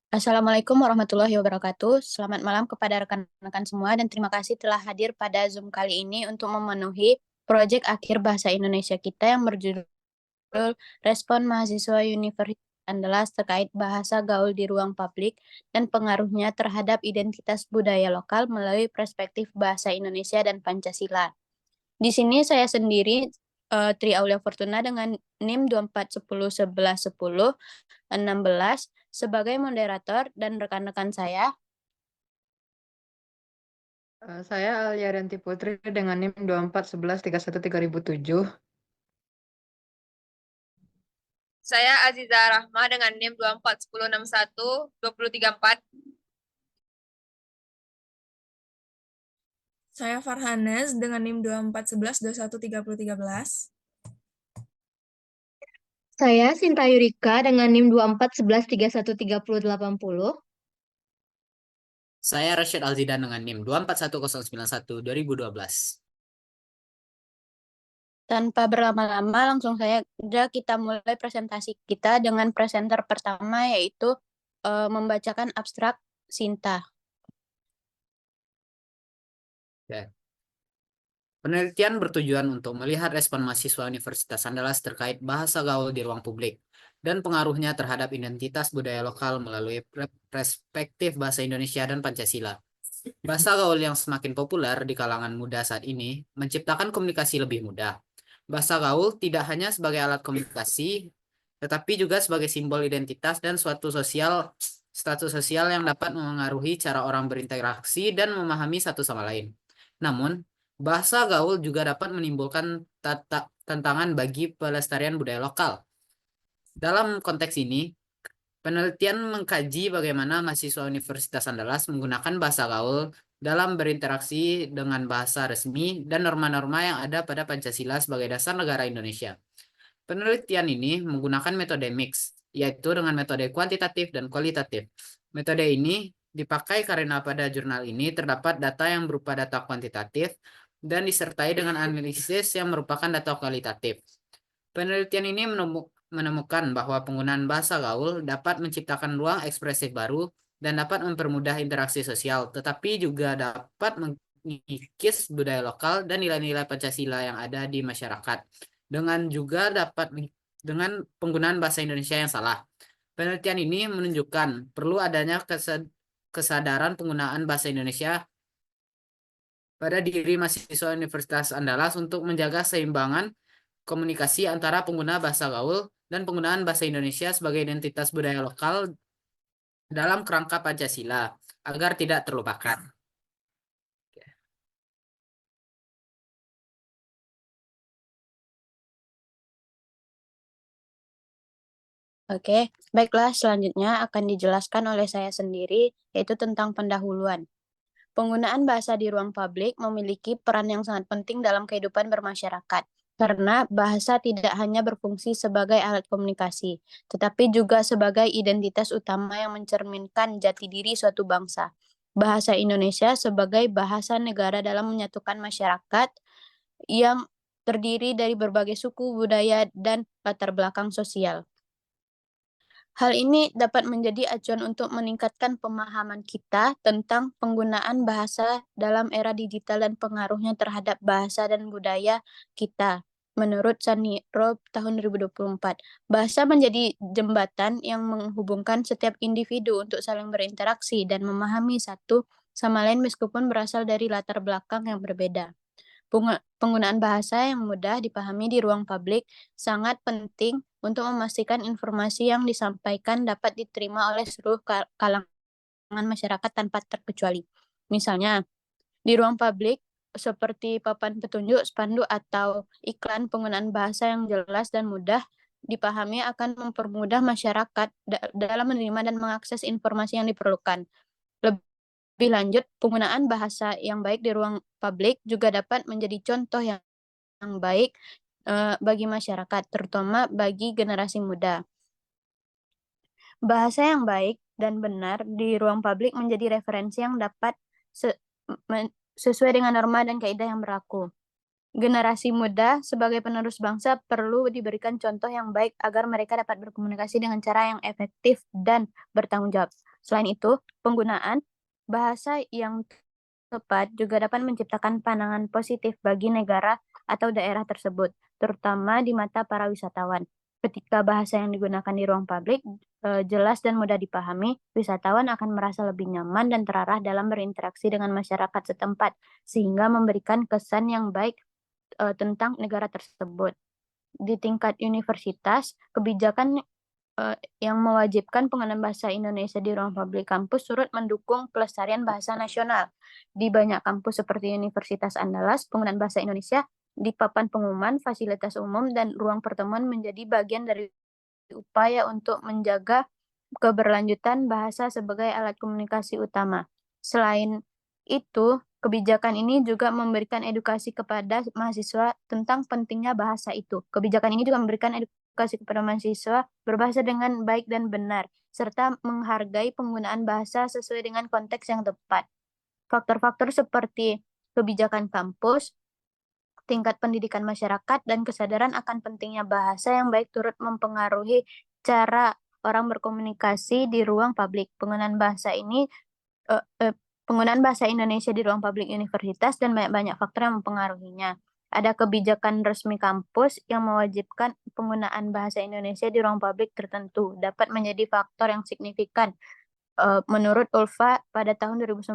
Assalamualaikum warahmatullahi wabarakatuh. Selamat malam kepada rekan-rekan semua dan terima kasih telah hadir pada Zoom kali ini untuk memenuhi proyek akhir bahasa Indonesia kita yang berjudul Respon Mahasiswa Universitas Andalas terkait bahasa gaul di ruang publik dan pengaruhnya terhadap identitas budaya lokal melalui perspektif bahasa Indonesia dan Pancasila. Di sini saya sendiri, Tri Aulia Fortuna dengan NIM 2410111016 sebagai moderator dan rekan-rekan saya. Saya Alia Ranti Putri dengan NIM 2411313007. Saya Aziza Rahma dengan NIM 2410612034. Saya Farhanaz dengan NIM 2411213013. Saya Sinta Yurika dengan NIM 2411313080. Saya Rashid Alzidan dengan NIM 2410912012. Tanpa berlama-lama, langsung saja kita mulai presentasi kita dengan presenter pertama, yaitu membacakan abstrak Sinta. Penelitian bertujuan untuk melihat respon mahasiswa Universitas Andalas terkait bahasa gaul di ruang publik dan pengaruhnya terhadap identitas budaya lokal melalui perspektif bahasa Indonesia dan Pancasila. Bahasa gaul yang semakin populer di kalangan muda saat ini menciptakan komunikasi lebih mudah. Bahasa gaul tidak hanya sebagai alat komunikasi, tetapi juga sebagai simbol identitas dan status sosial yang dapat mengaruhi cara orang berinteraksi dan memahami satu sama lain. Namun, bahasa gaul juga dapat menimbulkan tantangan bagi pelestarian budaya lokal. Dalam konteks ini, penelitian mengkaji bagaimana mahasiswa Universitas Andalas menggunakan bahasa gaul dalam berinteraksi dengan bahasa resmi dan norma-norma yang ada pada Pancasila sebagai dasar negara Indonesia. Penelitian ini menggunakan metode mix, yaitu dengan metode kuantitatif dan kualitatif. Metode ini dipakai karena pada jurnal ini terdapat data yang berupa data kuantitatif dan disertai dengan analisis yang merupakan data kualitatif. Penelitian ini menemukan bahwa penggunaan bahasa gaul dapat menciptakan ruang ekspresif baru dan dapat mempermudah interaksi sosial, tetapi juga dapat mengikis budaya lokal dan nilai-nilai Pancasila yang ada di masyarakat. Dengan penggunaan bahasa Indonesia yang salah. Penelitian ini menunjukkan perlu adanya kesadaran penggunaan bahasa Indonesia pada diri mahasiswa Universitas Andalas untuk menjaga seimbangan komunikasi antara pengguna bahasa gaul dan penggunaan bahasa Indonesia sebagai identitas budaya lokal dalam kerangka Pancasila agar tidak terlupakan. Oke, baiklah, selanjutnya akan dijelaskan oleh saya sendiri, yaitu tentang pendahuluan. Penggunaan bahasa di ruang publik memiliki peran yang sangat penting dalam kehidupan bermasyarakat, karena bahasa tidak hanya berfungsi sebagai alat komunikasi, tetapi juga sebagai identitas utama yang mencerminkan jati diri suatu bangsa. Bahasa Indonesia sebagai bahasa negara dalam menyatukan masyarakat yang terdiri dari berbagai suku, budaya, dan latar belakang sosial. Hal ini dapat menjadi acuan untuk meningkatkan pemahaman kita tentang penggunaan bahasa dalam era digital dan pengaruhnya terhadap bahasa dan budaya kita. Menurut Saniro tahun 2024, bahasa menjadi jembatan yang menghubungkan setiap individu untuk saling berinteraksi dan memahami satu sama lain meskipun berasal dari latar belakang yang berbeda. Penggunaan bahasa yang mudah dipahami di ruang publik sangat penting untuk memastikan informasi yang disampaikan dapat diterima oleh seluruh kalangan masyarakat tanpa terkecuali. Misalnya, di ruang publik seperti papan petunjuk, spanduk, atau iklan, penggunaan bahasa yang jelas dan mudah dipahami akan mempermudah masyarakat dalam menerima dan mengakses informasi yang diperlukan. Lebih lanjut, penggunaan bahasa yang baik di ruang publik juga dapat menjadi contoh yang baik bagi masyarakat, terutama bagi generasi muda. Bahasa yang baik dan benar di ruang publik menjadi referensi yang dapat sesuai dengan norma dan kaidah yang berlaku. Generasi muda sebagai penerus bangsa perlu diberikan contoh yang baik agar mereka dapat berkomunikasi dengan cara yang efektif dan bertanggung jawab. Selain itu, penggunaan bahasa yang tepat juga dapat menciptakan pandangan positif bagi negara atau daerah tersebut, terutama di mata para wisatawan. Ketika bahasa yang digunakan di ruang publik jelas dan mudah dipahami, wisatawan akan merasa lebih nyaman dan terarah dalam berinteraksi dengan masyarakat setempat, sehingga memberikan kesan yang baik tentang negara tersebut. Di tingkat universitas, kebijakan yang mewajibkan penggunaan bahasa Indonesia di ruang publik kampus turut mendukung pelestarian bahasa nasional. Di banyak kampus seperti Universitas Andalas, penggunaan bahasa Indonesia di papan pengumuman, fasilitas umum, dan ruang pertemuan menjadi bagian dari upaya untuk menjaga keberlanjutan bahasa sebagai alat komunikasi utama. Selain itu, kebijakan ini juga memberikan edukasi kepada mahasiswa tentang pentingnya bahasa itu. Kebijakan ini juga memberikan edukasi kepada mahasiswa berbahasa dengan baik dan benar, serta menghargai penggunaan bahasa sesuai dengan konteks yang tepat. Faktor-faktor seperti kebijakan kampus, tingkat pendidikan masyarakat, dan kesadaran akan pentingnya bahasa yang baik turut mempengaruhi cara orang berkomunikasi di ruang publik. Penggunaan bahasa Indonesia di ruang publik universitas dan banyak faktor yang mempengaruhinya. Ada kebijakan resmi kampus yang mewajibkan penggunaan bahasa Indonesia di ruang publik tertentu dapat menjadi faktor yang signifikan. Menurut Ulfa pada tahun 2019,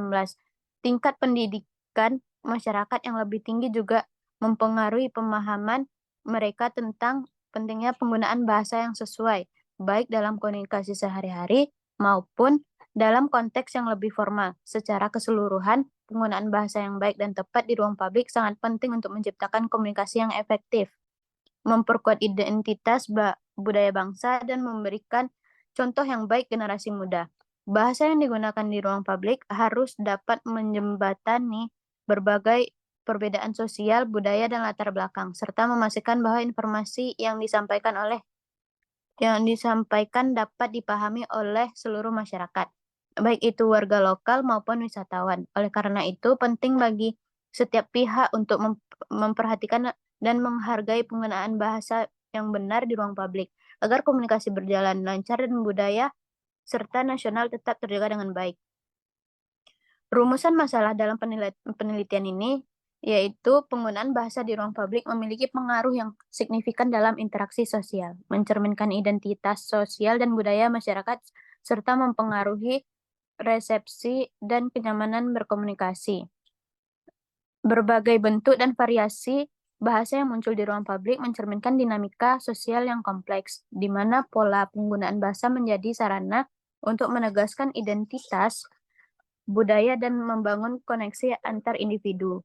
tingkat pendidikan masyarakat yang lebih tinggi juga mempengaruhi pemahaman mereka tentang pentingnya penggunaan bahasa yang sesuai, baik dalam komunikasi sehari-hari maupun dalam konteks yang lebih formal. Secara keseluruhan, penggunaan bahasa yang baik dan tepat di ruang publik sangat penting untuk menciptakan komunikasi yang efektif, memperkuat identitas budaya bangsa, dan memberikan contoh yang baik generasi muda. Bahasa yang digunakan di ruang publik harus dapat menjembatani berbagai perbedaan sosial, budaya, dan latar belakang, serta memastikan bahwa informasi yang disampaikan dapat dipahami oleh seluruh masyarakat, baik itu warga lokal maupun wisatawan. Oleh karena itu, penting bagi setiap pihak untuk memperhatikan dan menghargai penggunaan bahasa yang benar di ruang publik, agar komunikasi berjalan lancar dan budaya serta nasional tetap terjaga dengan baik. Rumusan masalah dalam penelitian ini yaitu penggunaan bahasa di ruang publik memiliki pengaruh yang signifikan dalam interaksi sosial, mencerminkan identitas sosial dan budaya masyarakat, serta mempengaruhi resepsi dan kenyamanan berkomunikasi. Berbagai bentuk dan variasi bahasa yang muncul di ruang publik mencerminkan dinamika sosial yang kompleks, di mana pola penggunaan bahasa menjadi sarana untuk menegaskan identitas budaya dan membangun koneksi antar individu.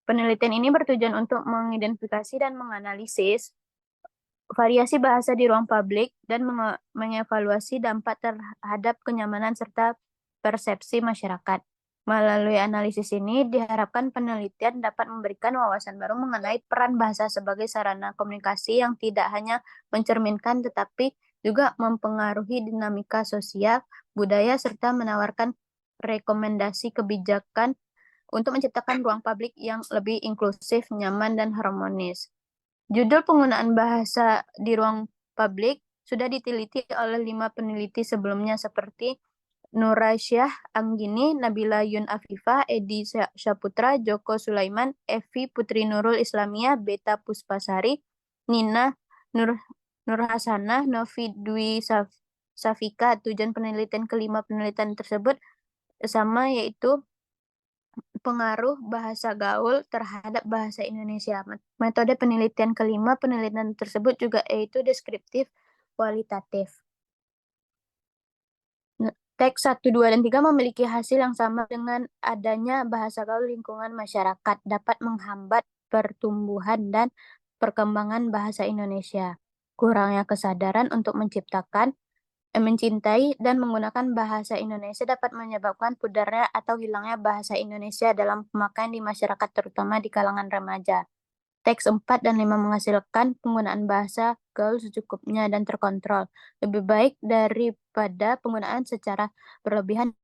Penelitian ini bertujuan untuk mengidentifikasi dan menganalisis variasi bahasa di ruang publik dan mengevaluasi dampak terhadap kenyamanan serta persepsi masyarakat. Melalui analisis ini, diharapkan penelitian dapat memberikan wawasan baru mengenai peran bahasa sebagai sarana komunikasi yang tidak hanya mencerminkan tetapi juga mempengaruhi dinamika sosial, budaya, serta menawarkan rekomendasi kebijakan untuk menciptakan ruang publik yang lebih inklusif, nyaman, dan harmonis. Judul penggunaan bahasa di ruang publik sudah diteliti oleh 5 peneliti sebelumnya seperti Nuraisyah Anggini, Nabila Yun Afifah, Edi Syaputra, Joko Sulaiman, Evi Putri Nurul Islamiyah, Beta Puspasari, Nina Nurhasanah, Novi Dwi Safika. Tujuan penelitian kelima penelitian tersebut sama, yaitu pengaruh bahasa gaul terhadap bahasa Indonesia. Metode penelitian kelima penelitian tersebut juga yaitu deskriptif kualitatif. Teks 1, 2, dan 3 memiliki hasil yang sama dengan adanya bahasa gaul lingkungan masyarakat dapat menghambat pertumbuhan dan perkembangan bahasa Indonesia. Kurangnya kesadaran untuk mencintai dan menggunakan bahasa Indonesia dapat menyebabkan pudarnya atau hilangnya bahasa Indonesia dalam pemakaian di masyarakat, terutama di kalangan remaja. Teks 4 dan 5 menghasilkan penggunaan bahasa gaul secukupnya dan terkontrol, lebih baik daripada penggunaan secara berlebihan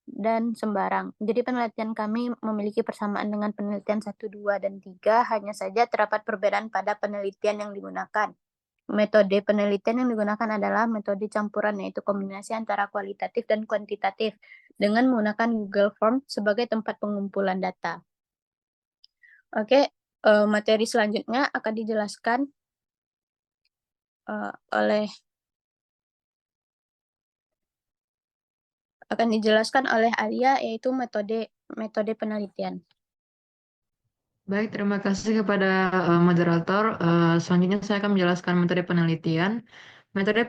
dan sembarang. Jadi penelitian kami memiliki persamaan dengan penelitian 1, 2, dan 3, hanya saja terdapat perbedaan pada penelitian yang digunakan. Metode penelitian yang digunakan adalah metode campuran, yaitu kombinasi antara kualitatif dan kuantitatif, dengan menggunakan Google Form sebagai tempat pengumpulan data. Oke, materi selanjutnya akan dijelaskan oleh Alia, yaitu metode penelitian. Baik, terima kasih kepada moderator. Selanjutnya saya akan menjelaskan metode penelitian. Metode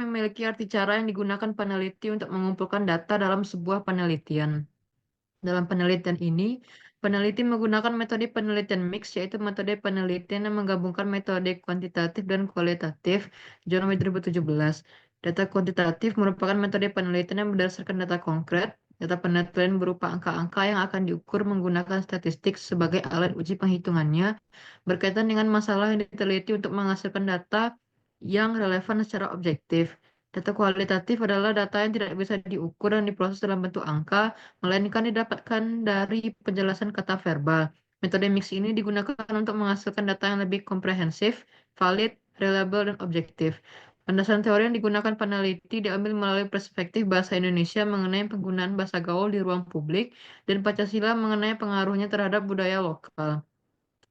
memiliki arti cara yang digunakan peneliti untuk mengumpulkan data dalam sebuah penelitian. Dalam penelitian ini, peneliti menggunakan metode penelitian mix, yaitu metode penelitian yang menggabungkan metode kuantitatif dan kualitatif, John 2017. Data kuantitatif merupakan metode penelitian yang berdasarkan data konkret. Data penelitian berupa angka-angka yang akan diukur menggunakan statistik sebagai alat uji penghitungannya, berkaitan dengan masalah yang diteliti untuk menghasilkan data yang relevan secara objektif. Data kualitatif adalah data yang tidak bisa diukur dan diproses dalam bentuk angka, melainkan didapatkan dari penjelasan kata verbal. Metode mix ini digunakan untuk menghasilkan data yang lebih komprehensif, valid, reliable, dan objektif. Landasan teori yang digunakan peneliti diambil melalui perspektif bahasa Indonesia mengenai penggunaan bahasa gaul di ruang publik dan Pancasila mengenai pengaruhnya terhadap budaya lokal.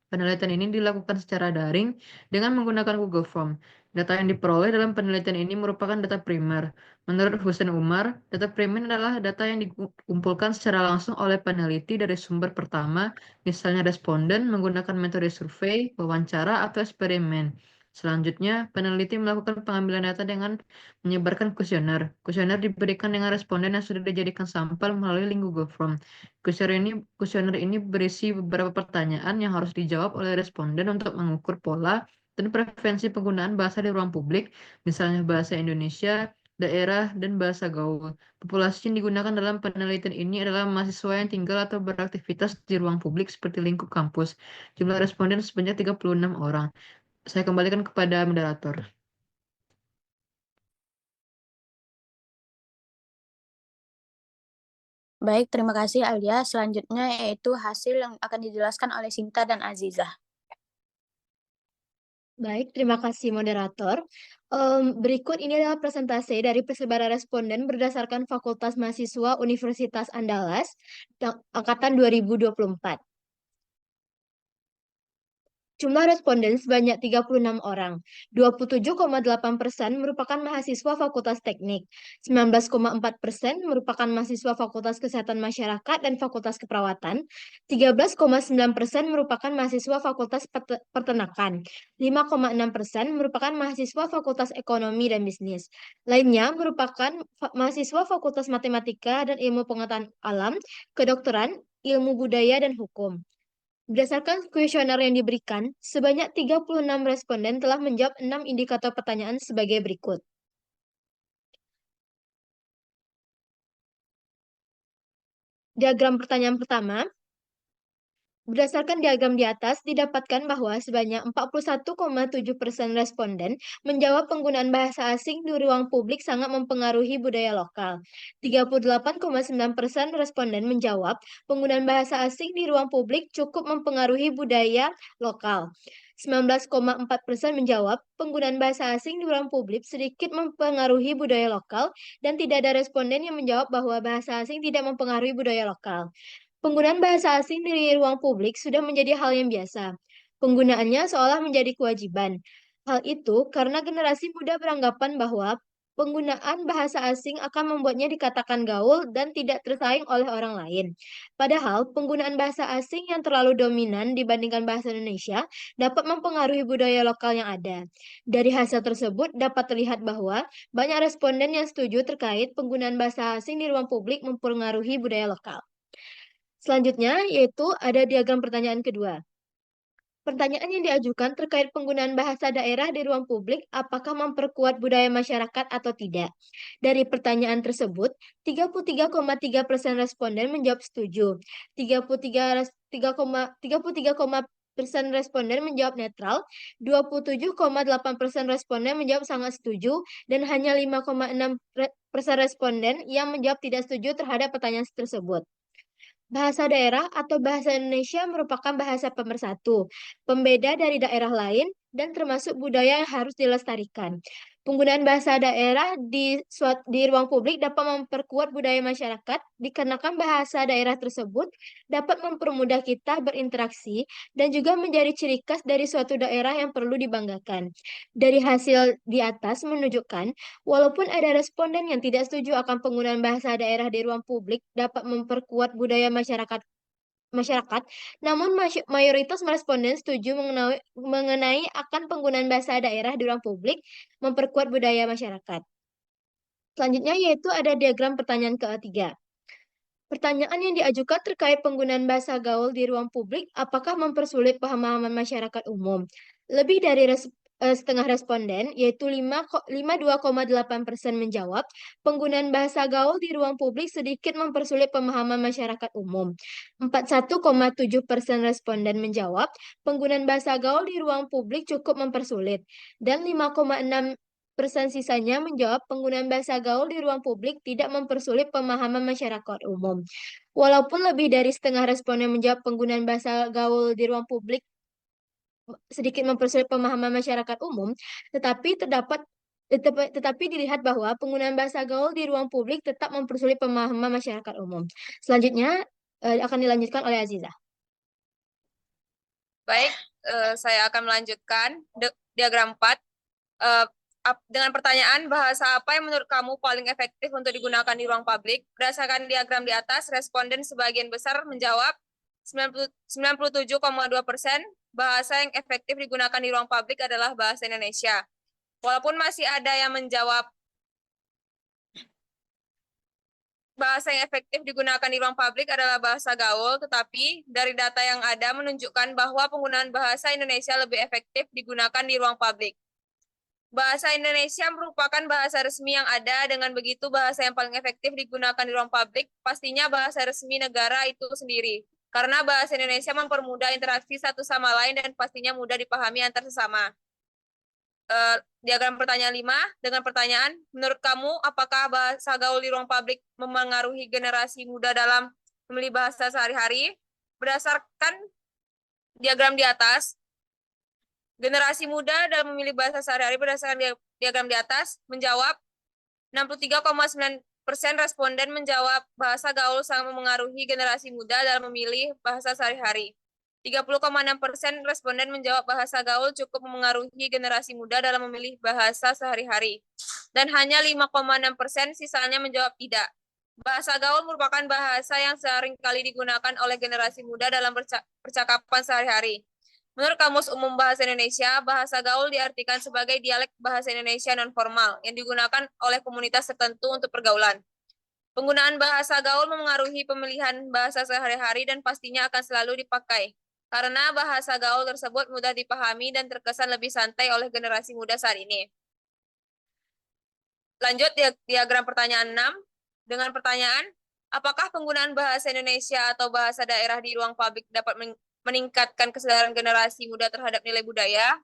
Penelitian ini dilakukan secara daring dengan menggunakan Google Form. Data yang diperoleh dalam penelitian ini merupakan data primer. Menurut Hussein Umar, data primer adalah data yang dikumpulkan secara langsung oleh peneliti dari sumber pertama, misalnya responden menggunakan metode survei, wawancara, atau eksperimen. Selanjutnya, peneliti melakukan pengambilan data dengan menyebarkan kuesioner. Kuesioner diberikan dengan responden yang sudah dijadikan sampel melalui link Google Form. Kuesioner ini berisi beberapa pertanyaan yang harus dijawab oleh responden untuk mengukur pola dan preferensi penggunaan bahasa di ruang publik, misalnya bahasa Indonesia, daerah, dan bahasa gaul. Populasi yang digunakan dalam penelitian ini adalah mahasiswa yang tinggal atau beraktivitas di ruang publik seperti lingkup kampus. Jumlah responden sebanyak 36 orang. Saya kembalikan kepada moderator. Baik, terima kasih Alia. Selanjutnya yaitu hasil yang akan dijelaskan oleh Sinta dan Azizah. Baik, terima kasih moderator. Berikut ini adalah presentasi dari persebaran responden berdasarkan Fakultas Mahasiswa Universitas Andalas angkatan 2024. Jumlah responden sebanyak 36 orang. 27,8% merupakan mahasiswa Fakultas Teknik, 19,4% merupakan mahasiswa Fakultas Kesehatan Masyarakat dan Fakultas Keperawatan, 13,9% merupakan mahasiswa Fakultas Peternakan, 5,6% merupakan mahasiswa Fakultas Ekonomi dan Bisnis. Lainnya merupakan mahasiswa Fakultas Matematika dan Ilmu Pengetahuan Alam, Kedokteran, Ilmu Budaya, dan Hukum. Berdasarkan kuesioner yang diberikan, sebanyak 36 responden telah menjawab 6 indikator pertanyaan sebagai berikut. Diagram pertanyaan pertama. Berdasarkan diagram di atas, didapatkan bahwa sebanyak 41,7% responden menjawab penggunaan bahasa asing di ruang publik sangat mempengaruhi budaya lokal. 38,9% responden menjawab penggunaan bahasa asing di ruang publik cukup mempengaruhi budaya lokal. 19,4% menjawab penggunaan bahasa asing di ruang publik sedikit mempengaruhi budaya lokal, dan tidak ada responden yang menjawab bahwa bahasa asing tidak mempengaruhi budaya lokal. Penggunaan bahasa asing di ruang publik sudah menjadi hal yang biasa. Penggunaannya seolah menjadi kewajiban. Hal itu karena generasi muda beranggapan bahwa penggunaan bahasa asing akan membuatnya dikatakan gaul dan tidak tersaing oleh orang lain. Padahal, penggunaan bahasa asing yang terlalu dominan dibandingkan bahasa Indonesia dapat mempengaruhi budaya lokal yang ada. Dari hasil tersebut dapat terlihat bahwa banyak responden yang setuju terkait penggunaan bahasa asing di ruang publik mempengaruhi budaya lokal. Selanjutnya, yaitu ada diagram pertanyaan kedua. Pertanyaan yang diajukan terkait penggunaan bahasa daerah di ruang publik, apakah memperkuat budaya masyarakat atau tidak? Dari pertanyaan tersebut, 33,3% responden menjawab setuju. 33,3% responden menjawab netral, 27,8% responden menjawab sangat setuju, dan hanya 5,6% responden yang menjawab tidak setuju terhadap pertanyaan tersebut. Bahasa daerah atau bahasa Indonesia merupakan bahasa pemersatu, pembeda dari daerah lain, dan termasuk budaya yang harus dilestarikan. Penggunaan bahasa daerah di ruang publik dapat memperkuat budaya masyarakat, dikarenakan bahasa daerah tersebut dapat mempermudah kita berinteraksi dan juga menjadi ciri khas dari suatu daerah yang perlu dibanggakan. Dari hasil di atas menunjukkan, walaupun ada responden yang tidak setuju akan penggunaan bahasa daerah di ruang publik dapat memperkuat budaya masyarakat, namun mayoritas responden setuju mengenai akan penggunaan bahasa daerah di ruang publik memperkuat budaya masyarakat. Selanjutnya yaitu ada diagram pertanyaan ketiga. Pertanyaan yang diajukan terkait penggunaan bahasa gaul di ruang publik apakah mempersulit pemahaman masyarakat umum. Lebih dari setengah responden, yaitu 52,8% menjawab, penggunaan bahasa gaul di ruang publik sedikit mempersulit pemahaman masyarakat umum. 41,7% responden menjawab, penggunaan bahasa gaul di ruang publik cukup mempersulit. Dan 5,6% sisanya menjawab penggunaan bahasa gaul di ruang publik tidak mempersulit pemahaman masyarakat umum. Walaupun lebih dari setengah responden menjawab penggunaan bahasa gaul di ruang publik sedikit mempersulit pemahaman masyarakat umum, tetapi dilihat bahwa penggunaan bahasa gaul di ruang publik tetap mempersulit pemahaman masyarakat umum. Selanjutnya akan dilanjutkan oleh Aziza. Baik, saya akan melanjutkan diagram 4 dengan pertanyaan bahasa apa yang menurut kamu paling efektif untuk digunakan di ruang publik. Berdasarkan diagram di atas, responden sebagian besar menjawab 97,2% bahasa yang efektif digunakan di ruang publik adalah bahasa Indonesia. Walaupun masih ada yang menjawab bahasa yang efektif digunakan di ruang publik adalah bahasa gaul, tetapi dari data yang ada menunjukkan bahwa penggunaan bahasa Indonesia lebih efektif digunakan di ruang publik. Bahasa Indonesia merupakan bahasa resmi yang ada, dengan begitu bahasa yang paling efektif digunakan di ruang publik pastinya bahasa resmi negara itu sendiri. Karena bahasa Indonesia mempermudah interaksi satu sama lain dan pastinya mudah dipahami antar sesama. Diagram pertanyaan 5 dengan pertanyaan, menurut kamu apakah bahasa gaul di ruang publik memengaruhi generasi muda dalam memilih bahasa sehari-hari? Berdasarkan diagram di atas, generasi muda dalam memilih bahasa sehari-hari berdasarkan diagram di atas menjawab 63,9% responden menjawab bahasa gaul sangat memengaruhi generasi muda dalam memilih bahasa sehari-hari. 30,6% responden menjawab bahasa gaul cukup memengaruhi generasi muda dalam memilih bahasa sehari-hari. Dan hanya 5,6% sisanya menjawab tidak. Bahasa gaul merupakan bahasa yang sering kali digunakan oleh generasi muda dalam percakapan sehari-hari. Menurut Kamus Umum Bahasa Indonesia, bahasa gaul diartikan sebagai dialek bahasa Indonesia non-formal yang digunakan oleh komunitas tertentu untuk pergaulan. Penggunaan bahasa gaul memengaruhi pemilihan bahasa sehari-hari dan pastinya akan selalu dipakai, karena bahasa gaul tersebut mudah dipahami dan terkesan lebih santai oleh generasi muda saat ini. Lanjut diagram pertanyaan 6 dengan pertanyaan, apakah penggunaan bahasa Indonesia atau bahasa daerah di ruang publik dapat meningkatkan kesadaran generasi muda terhadap nilai budaya?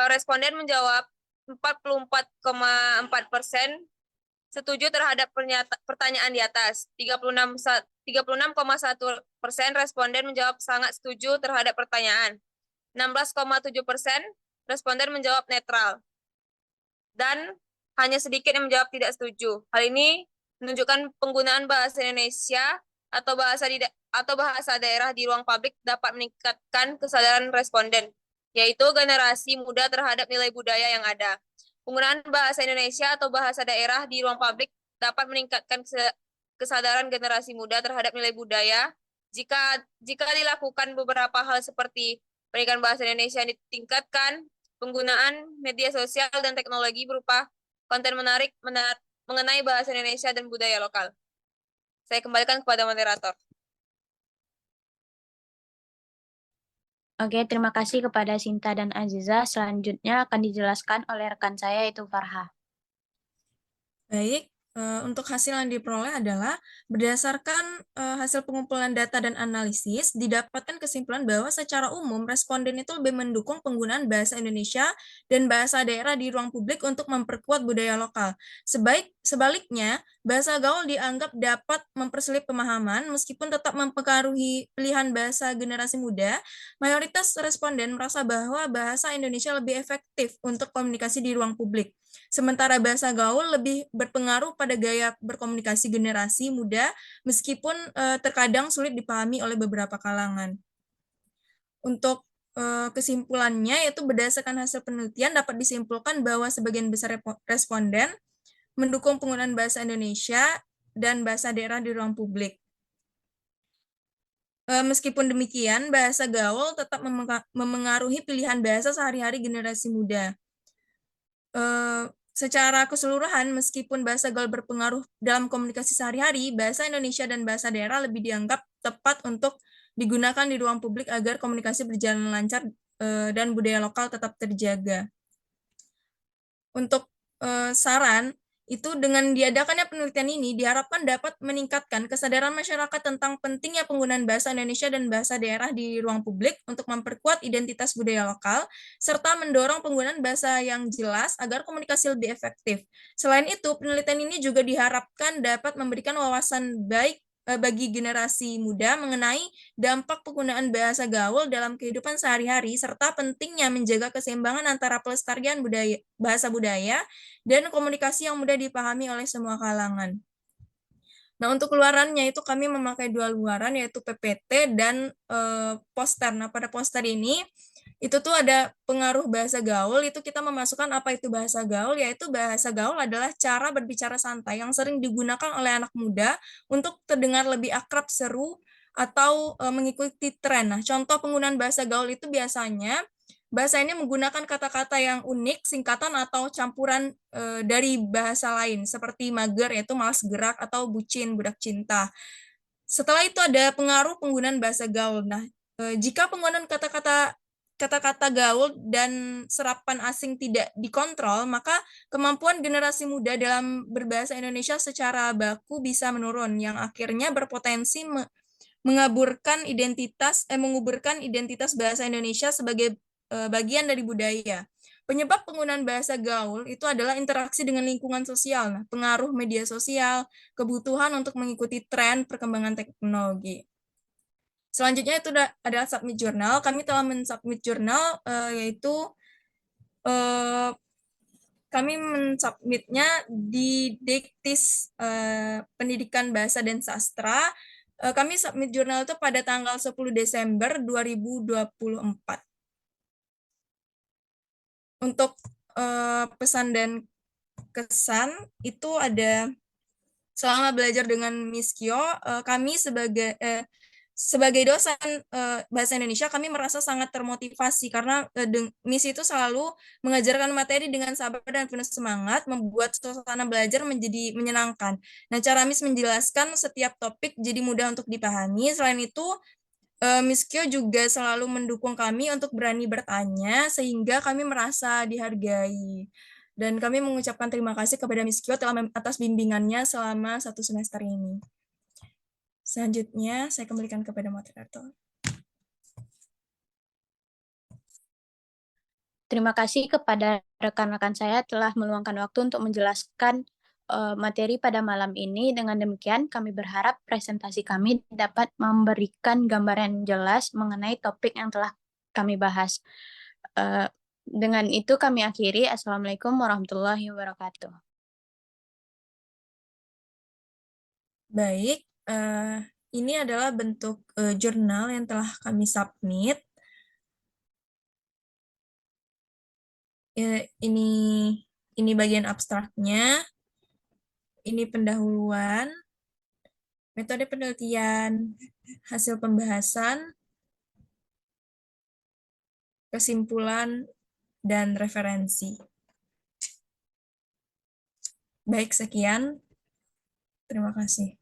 Responden menjawab 44,4% setuju terhadap pertanyaan di atas. 36,1% responden menjawab sangat setuju terhadap pertanyaan. 16,7% responden menjawab netral. Dan hanya sedikit yang menjawab tidak setuju. Hal ini menunjukkan penggunaan bahasa Indonesia atau bahasa daerah di ruang publik dapat meningkatkan kesadaran responden, yaitu generasi muda terhadap nilai budaya yang ada. Penggunaan bahasa Indonesia atau bahasa daerah di ruang publik dapat meningkatkan kesadaran generasi muda terhadap nilai budaya jika dilakukan beberapa hal seperti pendidikan bahasa Indonesia yang ditingkatkan, penggunaan media sosial dan teknologi berupa konten menarik mengenai bahasa Indonesia dan budaya lokal. Saya kembalikan kepada moderator. Oke, terima kasih kepada Sinta dan Aziza. Selanjutnya akan dijelaskan oleh rekan saya, yaitu Farha. Baik, untuk hasil yang diperoleh adalah berdasarkan hasil pengumpulan data dan analisis, didapatkan kesimpulan bahwa secara umum responden itu lebih mendukung penggunaan bahasa Indonesia dan bahasa daerah di ruang publik untuk memperkuat budaya lokal. Sebaliknya, bahasa gaul dianggap dapat mempersulit pemahaman meskipun tetap mempengaruhi pilihan bahasa generasi muda. Mayoritas responden merasa bahwa bahasa Indonesia lebih efektif untuk komunikasi di ruang publik. Sementara bahasa gaul lebih berpengaruh pada gaya berkomunikasi generasi muda, meskipun terkadang sulit dipahami oleh beberapa kalangan. Untuk kesimpulannya, yaitu berdasarkan hasil penelitian dapat disimpulkan bahwa sebagian besar responden mendukung penggunaan bahasa Indonesia dan bahasa daerah di ruang publik. Meskipun demikian, bahasa gaul tetap memengaruhi pilihan bahasa sehari-hari generasi muda. Secara keseluruhan, meskipun bahasa gaul berpengaruh dalam komunikasi sehari-hari, bahasa Indonesia dan bahasa daerah lebih dianggap tepat untuk digunakan di ruang publik agar komunikasi berjalan lancar dan budaya lokal tetap terjaga. Untuk saran, itu dengan diadakannya penelitian ini diharapkan dapat meningkatkan kesadaran masyarakat tentang pentingnya penggunaan bahasa Indonesia dan bahasa daerah di ruang publik untuk memperkuat identitas budaya lokal, serta mendorong penggunaan bahasa yang jelas agar komunikasi lebih efektif. Selain itu, penelitian ini juga diharapkan dapat memberikan wawasan baik bagi generasi muda mengenai dampak penggunaan bahasa gaul dalam kehidupan sehari-hari, serta pentingnya menjaga keseimbangan antara pelestarian bahasa budaya dan komunikasi yang mudah dipahami oleh semua kalangan. Nah, untuk luarannya itu kami memakai 2 luaran, yaitu PPT dan poster. Nah, pada poster ini, itu tuh ada pengaruh bahasa gaul, itu kita memasukkan apa itu bahasa gaul, yaitu bahasa gaul adalah cara berbicara santai yang sering digunakan oleh anak muda untuk terdengar lebih akrab, seru, atau mengikuti tren. Nah, contoh penggunaan bahasa gaul itu biasanya bahasa ini menggunakan kata-kata yang unik, singkatan atau campuran dari bahasa lain, seperti mager, yaitu malas gerak, atau bucin, budak cinta. Setelah itu ada pengaruh penggunaan bahasa gaul. Nah, jika penggunaan kata-kata gaul dan serapan asing tidak dikontrol, maka kemampuan generasi muda dalam berbahasa Indonesia secara baku bisa menurun, yang akhirnya berpotensi menguburkan identitas bahasa Indonesia sebagai bagian dari budaya. Penyebab penggunaan bahasa gaul itu adalah interaksi dengan lingkungan sosial, nah, pengaruh media sosial, kebutuhan untuk mengikuti tren perkembangan teknologi. Selanjutnya itu adalah submit jurnal. Kami telah mensubmit jurnal, yaitu kami mensubmitnya di Diktis Pendidikan Bahasa dan Sastra. Kami submit jurnal itu pada tanggal 10 Desember 2024. Untuk pesan dan kesan itu ada, selama belajar dengan Miss Kyo, kami sebagai dosen bahasa Indonesia, kami merasa sangat termotivasi karena Miss itu selalu mengajarkan materi dengan sabar dan penuh semangat, membuat suasana belajar menjadi menyenangkan. Nah, cara Miss menjelaskan setiap topik jadi mudah untuk dipahami. Selain itu, Miss Kyo juga selalu mendukung kami untuk berani bertanya, sehingga kami merasa dihargai. Dan kami mengucapkan terima kasih kepada Miss Kyo atas bimbingannya selama 1 semester ini. Selanjutnya, saya kembalikan kepada moderator. Terima kasih kepada rekan-rekan saya telah meluangkan waktu untuk menjelaskan materi pada malam ini. Dengan demikian, kami berharap presentasi kami dapat memberikan gambaran jelas mengenai topik yang telah kami bahas. Dengan itu kami akhiri. Assalamualaikum warahmatullahi wabarakatuh. Baik, ini adalah bentuk jurnal yang telah kami submit. Ini bagian abstraknya, ini pendahuluan, metode penelitian, hasil pembahasan, kesimpulan, dan referensi. Baik, sekian. Terima kasih.